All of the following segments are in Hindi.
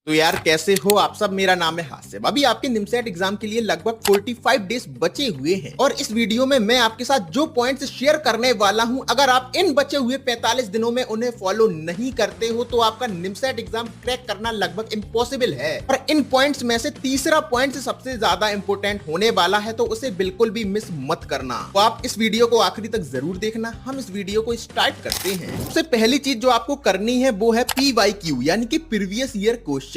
तो यार कैसे हो आप सब। मेरा नाम है हासिब। अभी आपके निमसेट एग्जाम के लिए लगभग 45 डेज बचे हुए हैं और इस वीडियो में मैं आपके साथ जो पॉइंट्स शेयर करने वाला हूं, अगर आप इन बचे हुए 45 दिनों में उन्हें फॉलो नहीं करते हो तो आपका निमसेट एग्जाम क्रैक करना लगभग इम्पॉसिबल है। और इन पॉइंट्स में से तीसरा पॉइंट सबसे ज्यादा इंपॉर्टेंट होने वाला है, तो उसे बिल्कुल भी मिस मत करना। तो आप इस वीडियो को आखिरी तक जरूर देखना। हम इस वीडियो को स्टार्ट करते हैं। सबसे पहली चीज जो आपको करनी है वो है PYQ यानी कि प्रीवियस ईयर क्वेश्चन।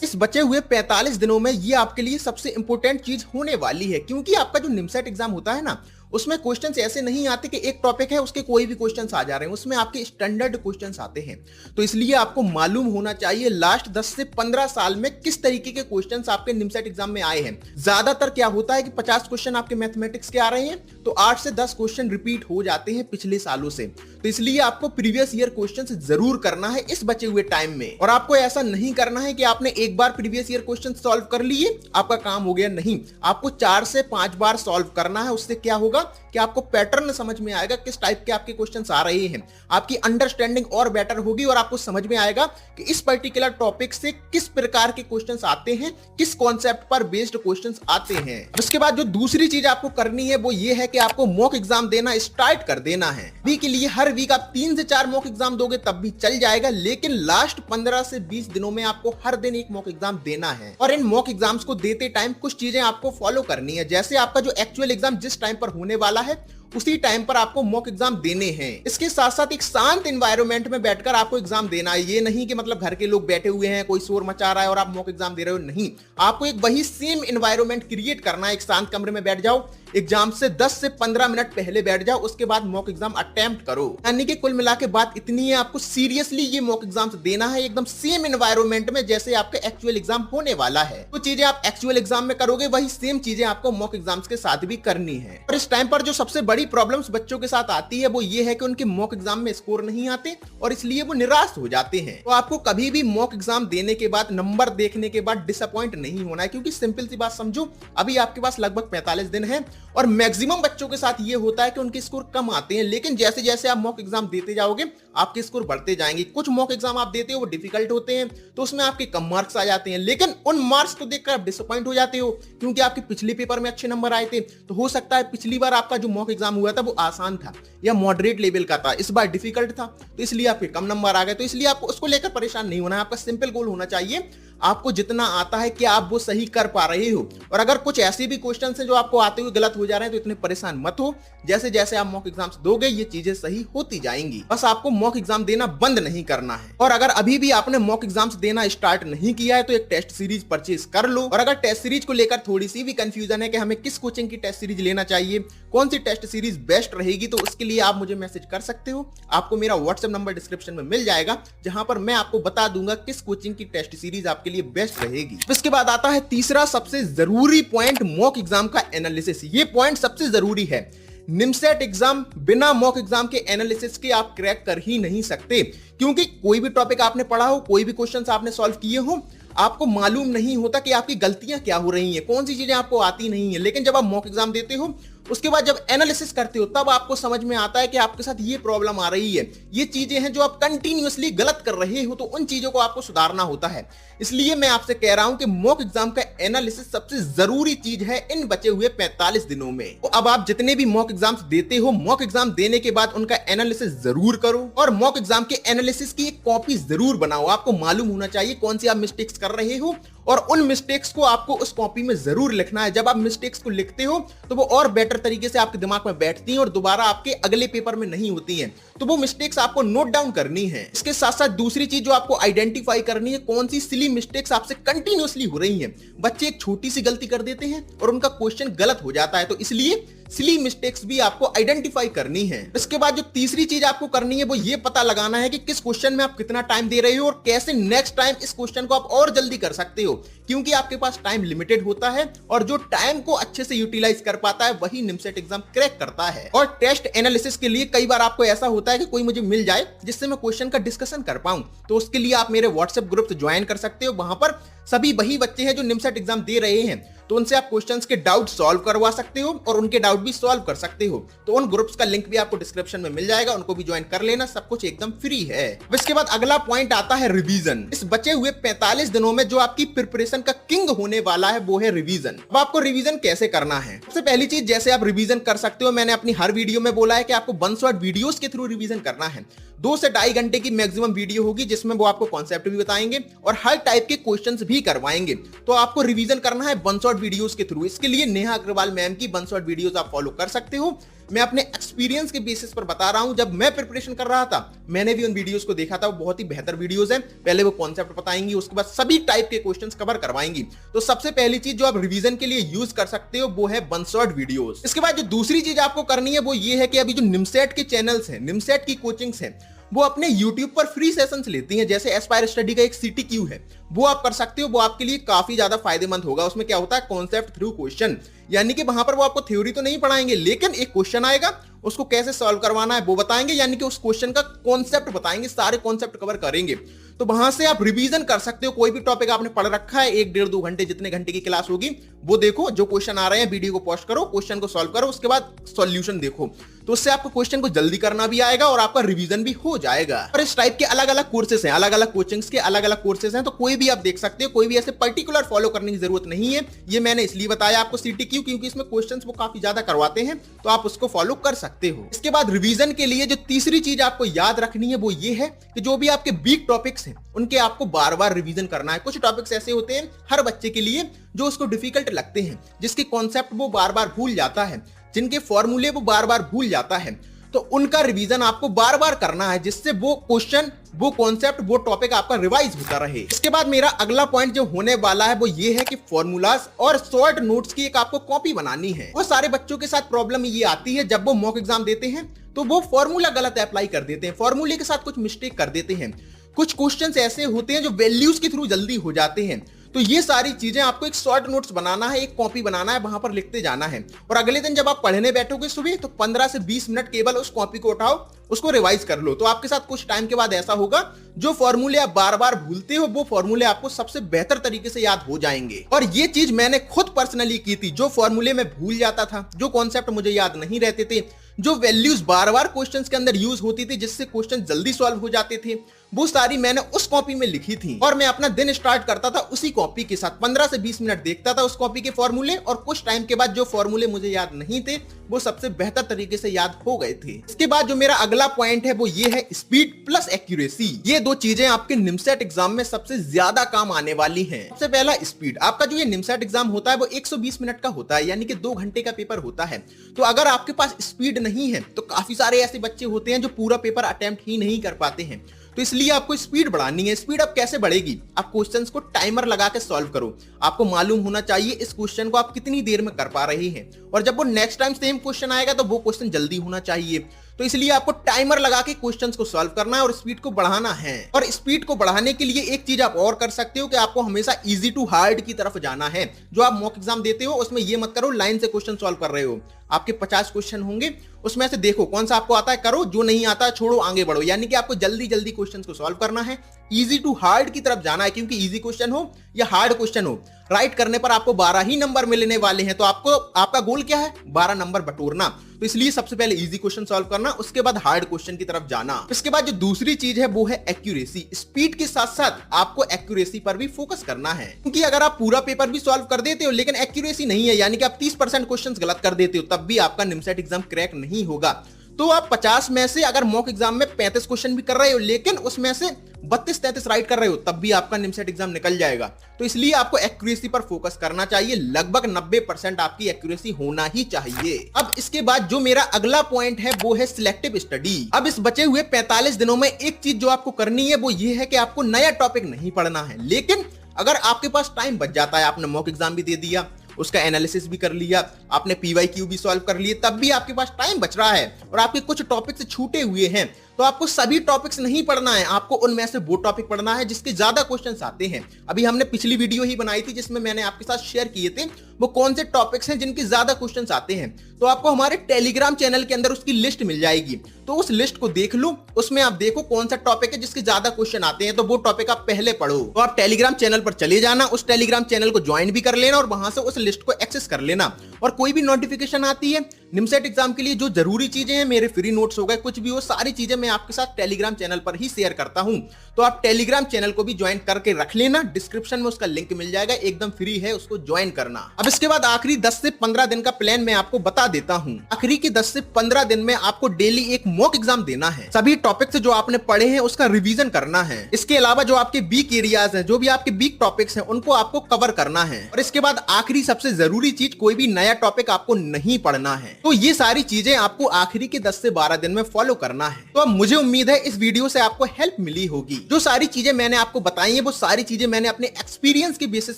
इस बचे हुए 45 दिनों में ये आपके लिए सबसे इंपॉर्टेंट चीज होने वाली है, क्योंकि आपका जो निमसेट एग्जाम होता है ना, उसमें क्वेश्चंस ऐसे नहीं आते कि एक टॉपिक है उसके कोई भी क्वेश्चंस आ जा रहे हैं। उसमें आपके स्टैंडर्ड क्वेश्चंस आते हैं। तो इसलिए आपको मालूम होना चाहिए लास्ट 10 से 15 साल में किस तरीके के क्वेश्चंस आपके निमसेट एग्जाम में आए हैं। ज्यादातर क्या होता है कि 50 क्वेश्चन आपके मैथमेटिक्स के आ रहे हैं, तो 8 से 10 क्वेश्चन रिपीट हो जाते हैं पिछले सालों से। तो इसलिए आपको प्रीवियस ईयर क्वेश्चंस जरूर करना है इस बचे हुए टाइम में। और आपको ऐसा नहीं करना है कि आपने एक बार प्रीवियस ईयर क्वेश्चन सॉल्व कर लिए, आपका काम हो गया। नहीं, आपको 4 से 5 बार सॉल्व करना है। उससे क्या होगा कि आपको पैटर्न समझ में आएगा, किस टाइप के आपके क्वेश्चंस आ रहे हैं। आपकी अंडरस्टैंडिंग और बेटर होगी और आपको समझ में आएगा कि इस पर्टिकुलर टॉपिक से किस प्रकार के क्वेश्चंस आते हैं, किस कॉन्सेप्ट पर बेस्ड क्वेश्चंस आते हैं। उसके बाद जो दूसरी चीज आपको करनी है वो ये है कि आपको मॉक एग्जाम देना स्टार्ट कर देना है। अभी के लिए हर वीक आप 3 से 4 मॉक एग्जाम दोगे तब भी चल जाएगा, लेकिन लास्ट 15 से 20 दिनों में आपको हर दिन एक मॉक एग्जाम देना है। और इन मॉक एग्जाम्स को देते टाइम कुछ चीजें आपको फॉलो करनी है। जैसे आपका जो एक्चुअल एग्जाम जिस टाइम पर होने वाला है उसी टाइम पर आपको मॉक एग्जाम देने हैं। इसके साथ साथ एक शांत एनवायरनमेंट में बैठकर आपको एग्जाम देना है। ये नहीं कि मतलब घर के लोग बैठे हुए हैं, कोई शोर मचा रहा है और आप मॉक एग्जाम दे रहे हो। नहीं, आपको एक वही सेम एनवायरनमेंट क्रिएट करना है। एक शांत कमरे में बैठ जाओ, एग्जाम से 10 से 15 मिनट पहले बैठ जाओ, उसके बाद मॉक एग्जाम अटेम्प्ट करो। यानी कि कुल मिला के बात इतनी है, आपको सीरियसली ये मॉक एग्जाम्स देना है एकदम सेम एनवायरनमेंट में जैसे आपका एक्चुअल एग्जाम होने वाला है। तो चीजें आप एक्चुअल एग्जाम में करोगे वही सेम चीजें आपको मॉक एग्जाम्स के साथ भी करनी है। और इस टाइम पर जो सबसे बड़ी प्रॉब्लम्स बच्चों के साथ आती है वो ये है कि उनके मॉक एग्जाम में स्कोर नहीं आते और इसलिए वो निराश हो जाते हैं। तो आपको कभी भी मॉक एग्जाम देने के बाद, नंबर देखने के बाद डिसअपॉइंट नहीं होना है, क्योंकि सिंपल सी बात समझो, अभी आपके पास लगभग 45 दिन है और मैक्सिमम बच्चों के साथ ये होता है कि उनके स्कोर कम आते हैं। लेकिन जैसे जैसे आप मॉक एग्जाम देते जाओगे आपके स्कोर बढ़ते जाएंगे। कुछ मॉक एग्जाम आप देते हो वो डिफिकल्ट होते हैं तो उसमें आपके कम मार्क्स आ जाते हैं, लेकिन उन मार्क्स को देखकर आप डिसअपॉइंट हो जाते हो क्योंकि आपके पिछले पेपर में अच्छे नंबर आए थे। तो हो सकता है पिछली बार आपका जो मॉक एग्जाम हुआ था वो आसान था या मॉडरेट लेवल का था, इस बार डिफिकल्ट था, तो इसलिए आपके कम नंबर आ गए। तो इसलिए आपको उसको लेकर परेशान नहीं होना है। आपका सिंपल गोल होना चाहिए, आपको जितना आता है क्या आप वो सही कर पा रहे हो। और अगर कुछ ऐसे भी क्वेश्चंस हैं जो आपको आते हुए गलत हो जा रहे हैं तो इतने परेशान मत हो। जैसे जैसे आप मॉक एग्जाम्स दोगे ये चीजें सही होती जाएंगी। बस आपको मॉक एग्जाम देना बंद नहीं करना है। और अगर अभी भी आपने मॉक एग्जाम्स देना स्टार्ट नहीं किया है तो एक टेस्ट सीरीज परचेज कर लो। और अगर टेस्ट सीरीज को लेकर थोड़ी सी भी कंफ्यूजन है कि हमें किस कोचिंग की टेस्ट सीरीज लेना चाहिए, कौन सी टेस्ट सीरीज बेस्ट रहेगी, तो उसके लिए आप मुझे मैसेज कर सकते हो। आपको मेरा व्हाट्सएप नंबर डिस्क्रिप्शन में मिल जाएगा, जहां पर मैं आपको बता दूंगा किस कोचिंग की टेस्ट सीरीज आपके लिए बेस्ट रहेगी। इसके बाद आता है तीसरा सबसे जरूरी पॉइंट, मॉक एग्जाम का एनालिसिस। ये पॉइंट सबसे जरूरी है। निमसेट एग्जाम बिना मॉक एग्जाम के एनालिसिस के आप क्रैक कर ही नहीं सकते, क्योंकि कोई भी टॉपिक आपने पढ़ा हो, कोई भी क्वेश्चंस आपने सॉल्व किए हो, आपको मालूम नहीं होता कि आपकी गलतियां क्या हो रही हैं, कौन सी चीजें आपको आती नहीं है। लेकिन जब आप मॉक एग्जाम देते हो उसके बाद जब एनालिसिस करते हो तब आपको समझ में आता है कि आपके साथ ये प्रॉब्लम आ रही है, ये चीजें हैं जो आप कंटिन्यूअसली गलत कर रहे हो, तो उन चीजों को आपको सुधारना होता है। इसलिए मैं आपसे कह रहा हूं कि मॉक एग्जाम का एनालिसिस सबसे जरूरी चीज है इन बचे हुए 45 दिनों में। तो अब आप जितने भी मॉक एग्जाम्स देते हो, मॉक एग्जाम देने के बाद उनका एनालिसिस जरूर करो और मॉक एग्जाम के एनालिसिस की एक कॉपी जरूर बनाओ। आपको मालूम होना चाहिए कौन सी आप मिस्टेक्स कर रहे हो और उन मिस्टेक्स को आपको उस कॉपी में जरूर लिखना है। जब आप मिस्टेक्स को लिखते हो तो वो और बेटर तरीके से आपके दिमाग में बैठती हैं और दोबारा आपके अगले पेपर में नहीं होती हैं। तो वो मिस्टेक्स आपको नोट डाउन करनी है। इसके साथ साथ दूसरी चीज जो आपको आइडेंटिफाई करनी है, कौन सी सिली मिस्टेक्स आपसे कंटिन्यूअसली हो रही हैं। बच्चे एक छोटी सी गलती कर देते हैं और उनका क्वेश्चन गलत हो जाता है, तो इसलिए सिली मिस्टेक्स भी आपको आइडेंटिफाई करनी है। इसके बाद जो तीसरी चीज आपको करनी है वो ये पता लगाना है कि किस क्वेश्चन में आप कितना टाइम दे रहे हो और कैसे नेक्स्ट टाइम इस क्वेश्चन को आप और जल्दी कर सकते हो, क्योंकि आपके पास टाइम लिमिटेड होता है और जो टाइम को अच्छे से यूटिलाइज कर पाता है वही निमसेट एग्जाम क्रैक करता है। और टेस्ट एनालिसिस के लिए कई बार आपको ऐसा होता है कि कोई मुझे मिल जाए जिससे मैं क्वेश्चन का डिस्कशन कर पाऊं, तो उसके लिए आप मेरे व्हाट्सएप ग्रुप ज्वाइन कर सकते हो। वहां पर सभी वही बच्चे हैं जो निमसेट एग्जाम दे रहे हैं, तो उनसे आप क्वेश्चंस के डाउट सॉल्व करवा सकते हो और उनके डाउट भी सॉल्व कर सकते हो। तो उन ग्रुप्स का लिंक भी आपको डिस्क्रिप्शन में मिल जाएगा, उनको भी ज्वाइन कर लेना, सब कुछ एकदम फ्री है। इसके बाद अगला पॉइंट आता है रिवीजन। इस बचे हुए 45 दिनों में जो आपकी प्रिपरेशन का किंग होने वाला है वो है रिवीजन। अब आपको रिवीजन कैसे करना है? सबसे पहली चीज, जैसे आप रिवीजन कर सकते हो, मैंने अपनी हर वीडियो में बोला है कि आपको वन शॉट वीडियोस के थ्रू रिवीजन करना है। 2 से 2.5 घंटे की मैक्सिमम वीडियो होगी जिसमें वो आपको कॉन्सेप्ट भी बताएंगे और हर टाइप के क्वेश्चंस भी करवाएंगे। तो आपको रिवीजन करना है वन शॉट वीडियोस के थ्रू। इसके लिए नेहा अग्रवाल मैम की वन शॉट वीडियोस आप फॉलो कर सकते हो। मैं अपने एक्सपीरियंस के बेसिस पर बता रहा हूं, जब मैं प्रिपरेशन कर रहा था मैंने भी उन वीडियोस को देखा था, वो बहुत ही बेहतर वीडियोस हैं। पहले वो कॉन्सेप्ट बताएंगी, उसके बाद सभी टाइप के क्वेश्चंस कवर करवाएंगी। तो सबसे पहली चीज जो आप रिवीजन के लिए यूज कर सकते हो वो है वन शॉट वीडियोस। इसके बाद जो दूसरी चीज आपको करनी है वो ये है कि अभी जो निमसेट के चैनल्स हैं, निमसेट की कोचिंग्स हैं, वो अपने YouTube पर फ्री सेशंस लेती हैं। जैसे एस्पायर स्टडी का एक CTQ है, वो आप कर सकते हो, वो आपके लिए काफी ज्यादा फायदेमंद होगा। उसमें क्या होता है, कॉन्सेप्ट थ्रू क्वेश्चन, यानी कि वहां पर वो आपको थ्योरी तो नहीं पढ़ाएंगे, लेकिन एक क्वेश्चन आएगा उसको कैसे सॉल्व करवाना है वो बताएंगे, यानी कि उस क्वेश्चन का कॉन्सेप्ट बताएंगे, सारे कॉन्सेप्ट कवर करेंगे। तो वहां से आप रिवीजन कर सकते हो। कोई भी टॉपिक आपने पढ़ रखा है, 1 1.5 2 घंटे जितने घंटे की क्लास होगी वो देखो, जो क्वेश्चन आ रहे हैं वीडियो को पॉज करो, क्वेश्चन को सॉल्व करो, उसके बाद सॉल्यूशन देखो। तो उससे आपको क्वेश्चन को जल्दी करना भी आएगा और आपका रिवीजन भी हो जाएगा। और इस टाइप के अलग अलग कोर्सेस हैं, अलग अलग कोचिंग्स के अलग अलग कोर्सेस हैं, तो कोई भी आप देख सकते हो, कोई भी ऐसे पर्टिकुलर फॉलो करने की जरूरत नहीं है। ये मैंने इसलिए बताया आपको CTQ, क्योंकि इसमें क्वेश्चंस वो काफी ज्यादा करवाते हैं, तो आप उसको फॉलो कर सकते हो। इसके बाद रिवीजन के लिए जो तीसरी चीज आपको याद रखनी है वो ये है कि जो भी आपके वीक टॉपिक्स हैं उनके आपको बार बार रिवीजन करना है। कुछ टॉपिक्स ऐसे होते हैं हर बच्चे के लिए जो उसको डिफिकल्ट लगते हैं, जिसके कॉन्सेप्ट वो बार बार भूल जाता है, जिनके फॉर्मूले वो बार बार भूल जाता है, तो उनका रिवीजन आपको बार बार करना है, जिससे वो क्वेश्चन, वो कॉन्सेप्ट, वो टॉपिक आपका रिवाइज होता रहे। इसके बाद मेरा अगला पॉइंट जो होने वाला है वो ये है कि फॉर्मूलाज और शॉर्ट नोट्स की एक आपको कॉपी बनानी है। वो सारे बच्चों के साथ प्रॉब्लम ये आती है, जब वो मॉक एग्जाम देते हैं तो वो फॉर्मूला गलत अप्लाई कर देते हैं, फॉर्मूले के साथ कुछ मिस्टेक कर देते हैं। कुछ क्वेश्चंस ऐसे होते हैं जो वैल्यूज के थ्रू जल्दी हो जाते हैं। तो ये सारी चीजें आपको एक शॉर्ट नोट्स बनाना है, एक कॉपी बनाना है, वहां पर लिखते जाना है। और अगले दिन जब आप पढ़ने बैठोगे सुबह, तो 15 से 20 मिनट केवल उस कॉपी को उठाओ, उसको रिवाइज कर लो। तो आपके साथ कुछ टाइम के बाद ऐसा होगा, जो फॉर्मूले आप बार बार भूलते हो वो फॉर्मूले आपको सबसे बेहतर तरीके से याद हो जाएंगे। और ये चीज मैंने खुद पर्सनली की थी। जो फॉर्मूले में भूल जाता था, जो कॉन्सेप्ट मुझे याद नहीं रहते थे, जो वैल्यूज बार बार क्वेश्चंस के अंदर यूज होती थी जिससे क्वेश्चन जल्दी सॉल्व हो जाते थे, वो सारी मैंने उस कॉपी में लिखी थी। और मैं अपना दिन स्टार्ट करता था उसी कॉपी के साथ, 15 से 20 मिनट देखता था उस कॉपी के फॉर्मूले, और कुछ टाइम के बाद जो फॉर्मूले मुझे याद नहीं थे वो सबसे बेहतर तरीके से याद हो गए थे। इसके बाद जो मेरा अगला पॉइंट है वो ये है स्पीड प्लस एक्यूरेसी। ये 2 चीजें आपके निमसेट एग्जाम में सबसे ज्यादा काम आने वाली हैं। सबसे पहला स्पीड। आपका जो ये निमसेट एग्जाम होता है वो 120 मिनट का होता है, यानी कि 2 घंटे का पेपर होता है। तो अगर आपके पास स्पीड नहीं है तो काफी सारे ऐसे बच्चे होते हैं जो पूरा पेपर अटेम्प्ट ही नहीं कर पाते हैं। तो इसलिए आपको स्पीड बढ़ानी है। स्पीड अब कैसे बढ़ेगी? आप क्वेश्चंस को टाइमर लगा के सॉल्व करो। आपको मालूम होना चाहिए इस क्वेश्चन को आप कितनी देर में कर पा रहे हैं, और जब वो नेक्स्ट टाइम सेम क्वेश्चन आएगा तो वो क्वेश्चन जल्दी होना चाहिए। तो इसलिए आपको टाइमर लगा के क्वेश्चंस को सॉल्व करना है और स्पीड को बढ़ाना है। और स्पीड को बढ़ाने के लिए एक चीज आप और कर सकते हो कि आपको हमेशा इजी टू हार्ड की तरफ जाना है। जो आप मॉक एग्जाम देते हो उसमें ये मत करो लाइन से क्वेश्चन सॉल्व कर रहे हो। आपके 50 क्वेश्चन होंगे, उसमें से देखो कौन सा आपको आता है करो, जो नहीं आता है छोड़ो, आगे बढ़ो। यानी कि आपको जल्दी जल्दी क्वेश्चंस को सॉल्व करना है, इजी टू हार्ड की तरफ जाना है। क्योंकि इजी क्वेश्चन हो या हार्ड क्वेश्चन हो, राइट करने पर आपको 12 ही नंबर मिलने वाले हैं। तो आपको, आपका गोल क्या है? 12 नंबर बटोरना। तो इसलिए सबसे पहले इजी क्वेश्चन सॉल्व करना, उसके बाद हार्ड क्वेश्चन की तरफ जाना। इसके बाद जो दूसरी चीज है वो है एक्यूरेसी। स्पीड के साथ साथ आपको एक्यूरेसी पर भी फोकस करना है। क्योंकि अगर आप पूरा पेपर भी सॉल्व कर देते हो लेकिन एक्यूरेसी नहीं है, यानी कि आप 30% क्वेश्चंस गलत कर देते हो, तब भी आपका निमसेट एग्जाम क्रैक नहीं होगा। तो आप 50 में से अगर मॉक एग्जाम में 35 क्वेश्चन भी कर रहे हो लेकिन उसमें से 32-33 राइट कर रहे हो, तब भी आपका निमसेट एग्जाम निकल जाएगा। तो इसलिए आपको एक्यूरेसी पर फोकस करना चाहिए। लगभग 90% आपकी एक्यूरेसी होना ही चाहिए। अब इसके बाद जो मेरा अगला पॉइंट है वो है सिलेक्टिव स्टडी। अब इस बचे हुए 45 दिनों में एक चीज जो आपको करनी है वो ये है कि आपको नया टॉपिक नहीं पढ़ना है। लेकिन अगर आपके पास टाइम बच जाता है, आपने मॉक एग्जाम भी दे दिया, उसका एनालिसिस भी कर लिया, आपने PYQ भी सॉल्व कर लिए, तब भी आपके पास टाइम बच रहा है और आपके कुछ टॉपिक्स छूटे हुए हैं, तो आपको सभी टॉपिक्स नहीं पढ़ना है। आपको उनमें से वो टॉपिक पढ़ना है जिसके ज्यादा क्वेश्चंस आते हैं। अभी हमने पिछली वीडियो ही बनाई थी जिसमें मैंने आपके साथ शेयर किए थे वो कौन से टॉपिक्स हैं जिनके ज्यादा क्वेश्चंस आते हैं। तो आपको हमारे टेलीग्राम चैनल के अंदर उसकी लिस्ट मिल जाएगी। तो उस लिस्ट को देख लो, उसमें आप देखो कौन सा टॉपिक है जिसके ज्यादा क्वेश्चन आते हैं, तो वो टॉपिक आप पहले पढ़ो। तो आप टेलीग्राम चैनल पर चले जाना, उस टेलीग्राम चैनल को ज्वाइन भी कर लेना और वहां से उस लिस्ट को एक्सेस कर लेना। और कोई भी नोटिफिकेशन आती है निमसेट एग्जाम के लिए, जो जरूरी चीजें हैं, मेरे फ्री नोट्स हो गए, कुछ भी हो, सारी चीजें मैं आपके साथ टेलीग्राम चैनल पर ही शेयर करता हूं। तो आप टेलीग्राम चैनल को भी ज्वाइन करके रख लेना, डिस्क्रिप्शन में उसका लिंक मिल जाएगा, एकदम फ्री है, उसको ज्वाइन करना। अब इसके बाद आखिरी 10 से 15 दिन का प्लान मैं आपको बता देता हूं। आखिरी के 10 से 15 दिन में आपको डेली एक मॉक एग्जाम देना है। सभी टॉपिक्स जो आपने पढ़े हैं उसका रिवीजन करना है। इसके अलावा जो आपके वीक एरियाज हैं, जो भी आपके वीक टॉपिक्स हैं, उनको आपको कवर करना है। और इसके बाद आखिरी सबसे जरूरी चीज, कोई भी नया टॉपिक आपको नहीं पढ़ना है। तो ये सारी चीजें आपको आखिरी के 10 से 12 दिन में फॉलो करना है। तो अब मुझे उम्मीद है इस वीडियो से आपको हेल्प मिली होगी। जो सारी चीजें मैंने आपको बताई हैं, वो सारी चीजें मैंने अपने एक्सपीरियंस के बेसिस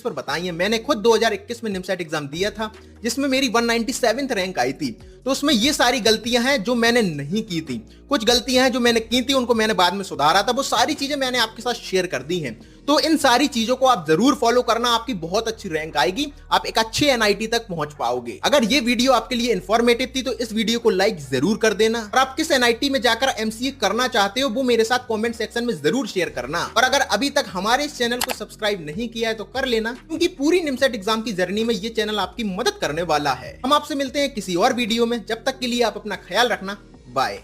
पर बताई हैं। मैंने खुद 2021 में निमसेट एग्जाम दिया था, जिसमें मेरी 197th रैंक आई थी। तो उसमें ये सारी गलतियां हैं जो मैंने नहीं की थी, कुछ गलतियां हैं जो मैंने की थी, उनको मैंने बाद में सुधारा था। वो सारी चीजें मैंने आपके साथ शेयर कर दी हैं। तो इन सारी चीजों को आप जरूर फॉलो करना, आपकी बहुत अच्छी रैंक आएगी, आप एक अच्छे एनआईटी तक पहुंच पाओगे। अगर ये वीडियो आपके लिए इंफॉर्मेटिव थी तो इस वीडियो को लाइक जरूर कर देना। और आप किस एनआईटी में जाकर एमसीए करना चाहते हो वो मेरे साथ कमेंट सेक्शन में जरूर शेयर करना। और अगर अभी तक हमारे इस चैनल को सब्सक्राइब नहीं किया है तो कर लेना, क्योंकि पूरी निमसेट एग्जाम की जर्नी में ये चैनल आपकी मदद करने वाला है। हम आपसे मिलते हैं किसी और वीडियो में, जब तक के लिए आप अपना ख्याल रखना। बाय।